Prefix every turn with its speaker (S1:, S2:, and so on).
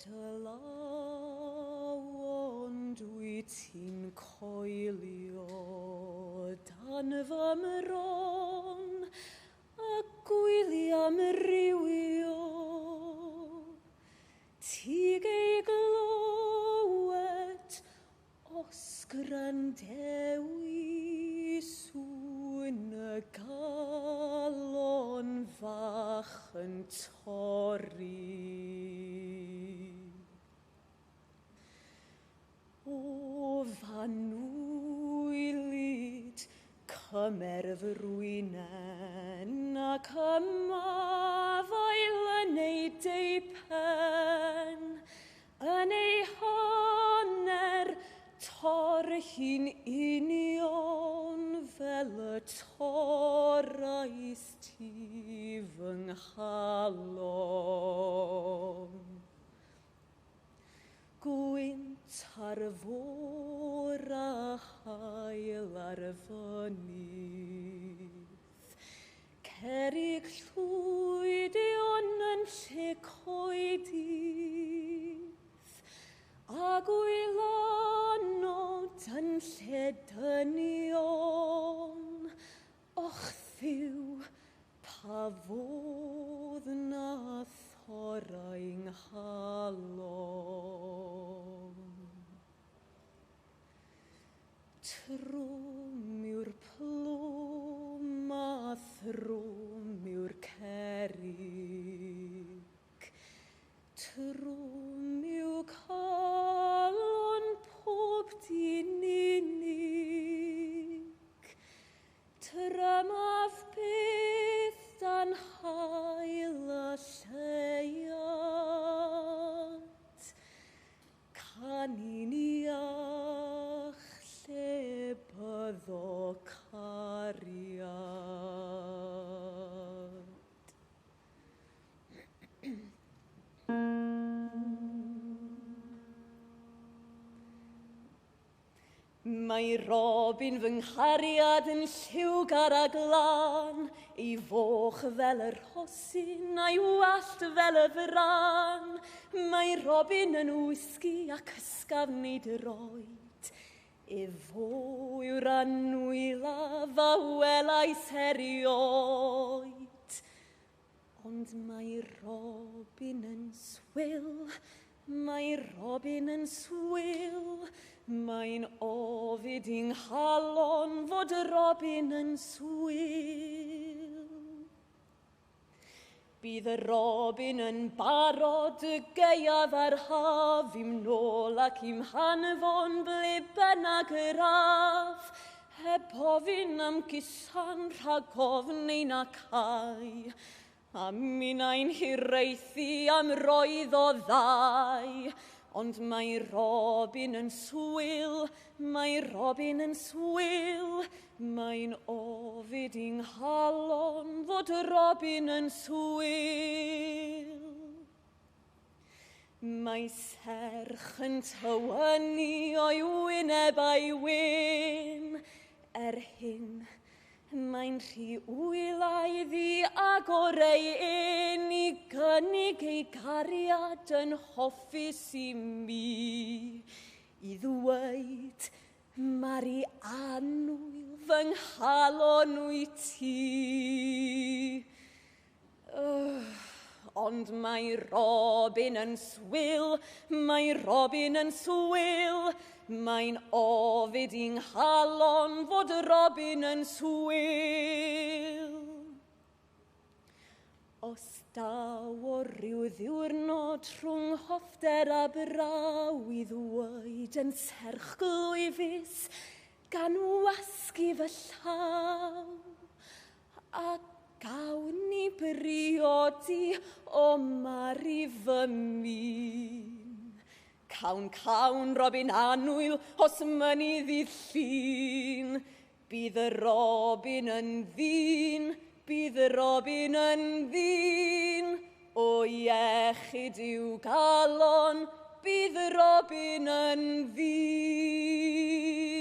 S1: dy law ond wyt ti'n coelio dan fy mron a gwyliam rywio. Tig ei glywed osgran dewi sŵn y galon fach yn torri. O fanwylid cymerfrwynen ac ymafael yn ei deipen, yn ei hanner torhi'n union fel y torais ti fy nghalon. Gwynt ar fôr a hael ar fynydd, cerig llwydion yn lle coedydd, a gwylanod yn lle dynion, och ddiw pa fodd na thorau'n halon. Trwm yw'r plwm a thrwm yw'r cerig, trwm yw calon pob dyn unig, trymaf byth dan hael a lleiad, canin iach lle byddo cariad. Mae robin fy nghariad yn lliwgar a glan, ei foch fel y rhosyn a'i wallt fel y fran. Mae robin yn whisky ac ysgafn ei droed, efo yw'r anwylaf a welais erioed. Ond mae robin yn swyl, mae robin yn swyl, mae'n ofid i'n halon fod y robin yn swyl. Bydd y robin yn barod y geiaf ar haf, i'm nôl ac i'm hanfon ble bynnag yr af, heb ofyn am gusan rhag ofn ein acau, a minnau'n hireithi am roedd o ddau. Ond mae robin yn swyl, mae robin yn swyl, mae'n ofid i'n halon fod y robin yn swyl. Mae serch yn tywynu o'i wyneb a'i wyn, hyn mae'n rhy wylaidd i agorau un i gynnig ei gariad yn hoffus i mi, i ddweud Mari anwyl fy nghalon wyt ti. Ond mae robin yn swyl, mae robin yn swyl, mae'n ofid i'n halon fod y robin yn swyl. Os daw o ryw ddiwrnod rhwng hoffter a braw i ddweud yn serch glwyfus gan wasgu fy llaw, a gawn ni briodi o Mari fy min. Cawn robin anwyl os mynydd i llun, bydd y robin yn ddyn, bydd y robin yn ddyn, o iechyd i'w galon, bydd y robin yn ddyn.